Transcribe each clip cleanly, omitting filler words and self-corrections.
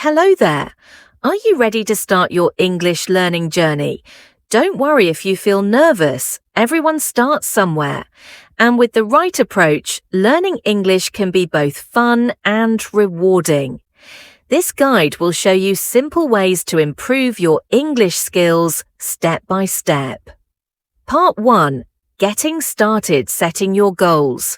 Hello there. Are you ready to start your English learning journey? Don't worry if you feel nervous. Everyone starts somewhere. And with the right approach, learning English can be both fun and rewarding. This guide will show you simple ways to improve your English skills step by step. Part 1. Getting started setting your goals.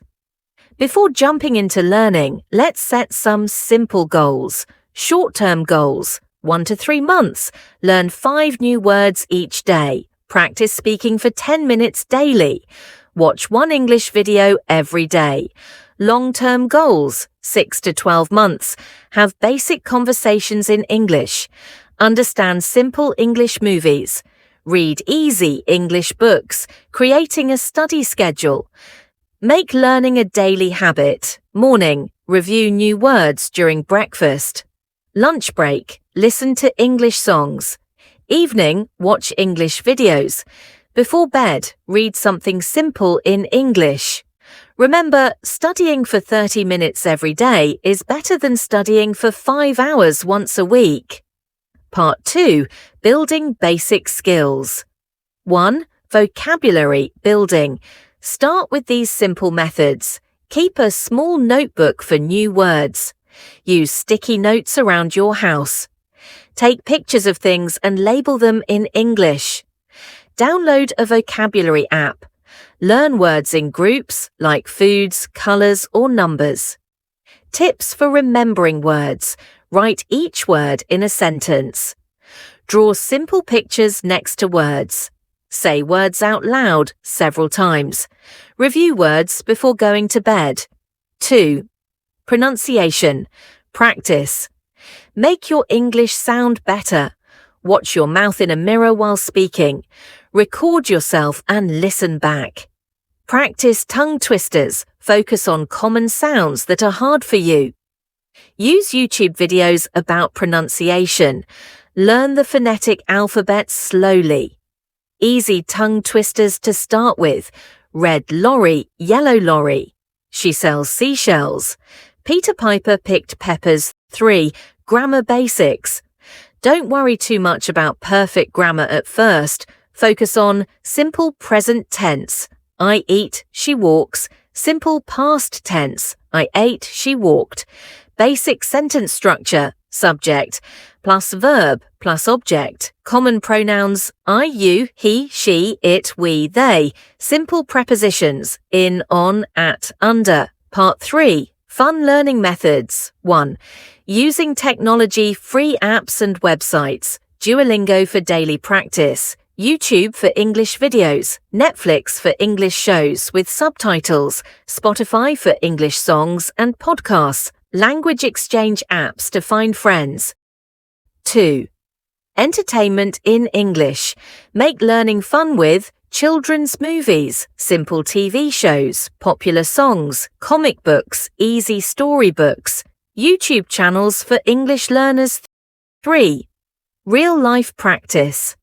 Before jumping into learning, let's set some simple goals. Short-term goals. 1 to 3 months. Learn 5 new words each day. Practice speaking for 10 minutes daily. Watch 1 English video every day. Long-term goals. 6 to 12 months. Have basic conversations in English. Understand simple English movies. Read easy English books. Creating a study schedule. Make learning a daily habit. Morning. Review new words during breakfast. Lunch break. Listen to English songs. Evening. Watch English videos. Before bed. Read something simple in English. Remember, studying for 30 minutes every day is better than studying for 5 hours once a week. Part 2. Building basic skills. 1. Vocabulary building. Start with these simple methods. Keep a small notebook for new words. Use sticky notes around your house. Take pictures of things and label them in English. Download a vocabulary app. Learn words in groups like foods, colors, or numbers. Tips for remembering words. Write each word in a sentence. Draw simple pictures next to words. Say words out loud several times. Review words before going to bed. 2. Pronunciation. Practice. Make your English sound better. Watch your mouth in a mirror while speaking. Record yourself and listen back. Practice tongue twisters. Focus on common sounds that are hard for you. Use YouTube videos about pronunciation. Learn the phonetic alphabet slowly. Easy tongue twisters to start with. Red lorry, yellow lorry. She sells seashells. Peter Piper picked peppers. 3. Grammar basics. Don't worry too much about perfect grammar at first. Focus on simple present tense. I eat, she walks. Simple past tense. I ate, she walked. Basic sentence structure. Subject plus verb plus object. Common pronouns I, you, he, she, it, we, they. Simple prepositions in, on, at, under. Part 3. Fun learning methods. 1. Using technology, free apps and websites. Duolingo for daily practice. YouTube for English videos. Netflix for English shows with subtitles. Spotify for English songs and podcasts. Language exchange apps to find friends. 2. Entertainment in English. Make learning fun with children's movies, simple TV shows, popular songs, comic books, easy storybooks. YouTube channels for English learners. 3. Real-life practice.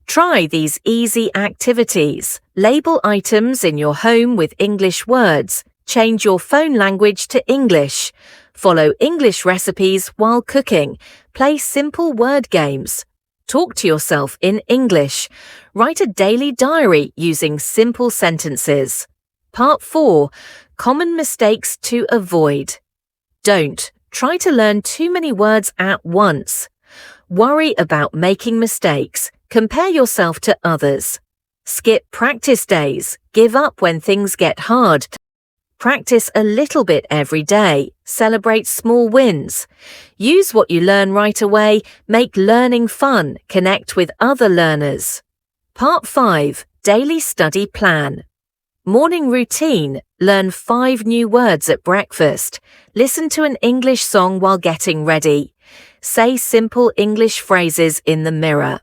Try these easy activities. Label items in your home with English words. Change your phone language to English. Follow English recipes while cooking. Play simple word games. Talk to yourself in English. Write a daily diary using simple sentences. Part 4. Common mistakes to avoid. Don't try to learn too many words at once. Worry about making mistakes. Compare yourself to others. Skip practice days. Give up when things get hard. Practice a little bit every day. Celebrate small wins. Use what you learn right away. Make learning fun. Connect with other learners. Part 5. Daily study plan. Morning routine. Learn 5 new words at breakfast. Listen to an English song while getting ready. Say simple English phrases in the mirror.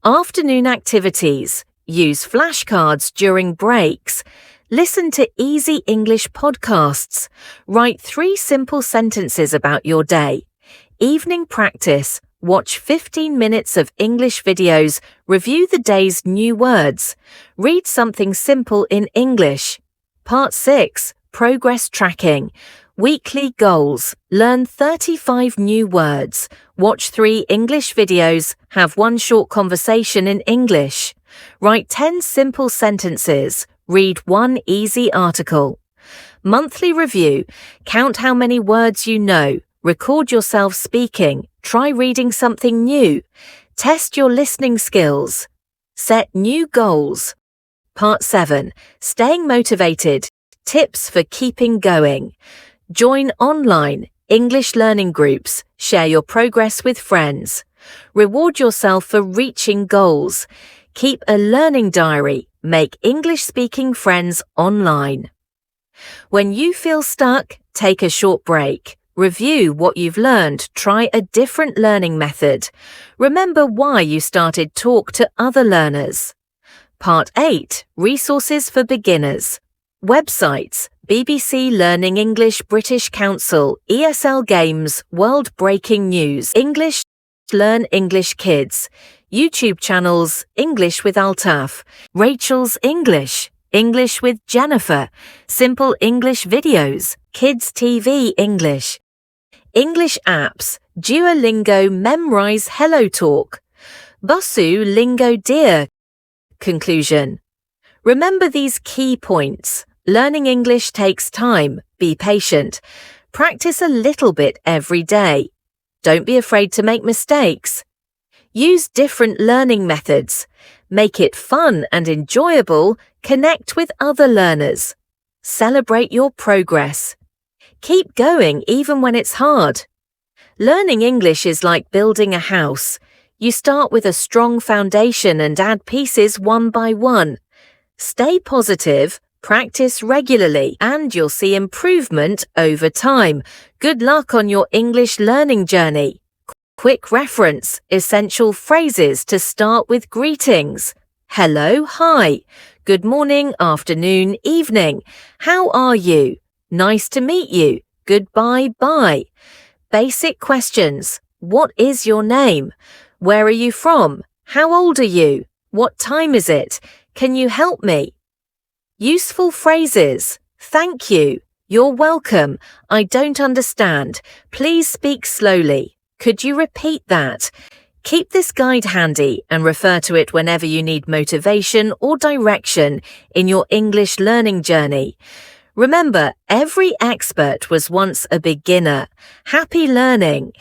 Afternoon activities. Use flashcards during breaks. Listen to easy English podcasts. Write 3 simple sentences about your day. Evening practice. Watch 15 minutes of English videos. Review the day's new words. Read something simple in English. Part 6. Progress tracking. Weekly goals. Learn 35 new words. Watch 3 English videos. Have 1 short conversation in English. Write 10 simple sentences. Read 1 easy article. Monthly review. Count how many words you know. Record yourself speaking. Try reading something new. Test your listening skills. Set new goals. Part 7. Staying motivated. Tips for keeping going. Join online English learning groups. Share your progress with friends. Reward yourself for reaching goals. Keep a learning diary. Make English-speaking friends online. When you feel stuck, take a short break. Review what you've learned. Try a different learning method. Remember why you started talk to other learners. Part 8. Resources for beginners. Websites: BBC Learning English, British Council, ESL Games, World Breaking News, English, Learn English Kids, YouTube channels, English with Altaf, Rachel's English, English with Jennifer, Simple English Videos, Kids TV English, English apps, Duolingo Memrise Hello Talk, Busuu Lingo Dear. Conclusion. Remember these key points. Learning English takes time. Be patient. Practice a little bit every day. Don't be afraid to make mistakes. Use different learning methods. Make it fun and enjoyable. Connect with other learners. Celebrate your progress. Keep going even when it's hard. Learning English is like building a house. You start with a strong foundation and add pieces one by one. Stay positive, practice regularly, and you'll see improvement over time. Good luck on your English learning journey. Quick reference: essential phrases to start with greetings. Hello, hi. Good morning, afternoon, evening. How are you? Nice to meet you. Goodbye, bye. Basic questions. What is your name? Where are you from? How old are you? What time is it? Can you help me? Useful phrases. Thank you. You're welcome. I don't understand. Please speak slowly. Could you repeat that? Keep this guide handy and refer to it whenever you need motivation or direction in your English learning journey. Remember, every expert was once a beginner. Happy learning!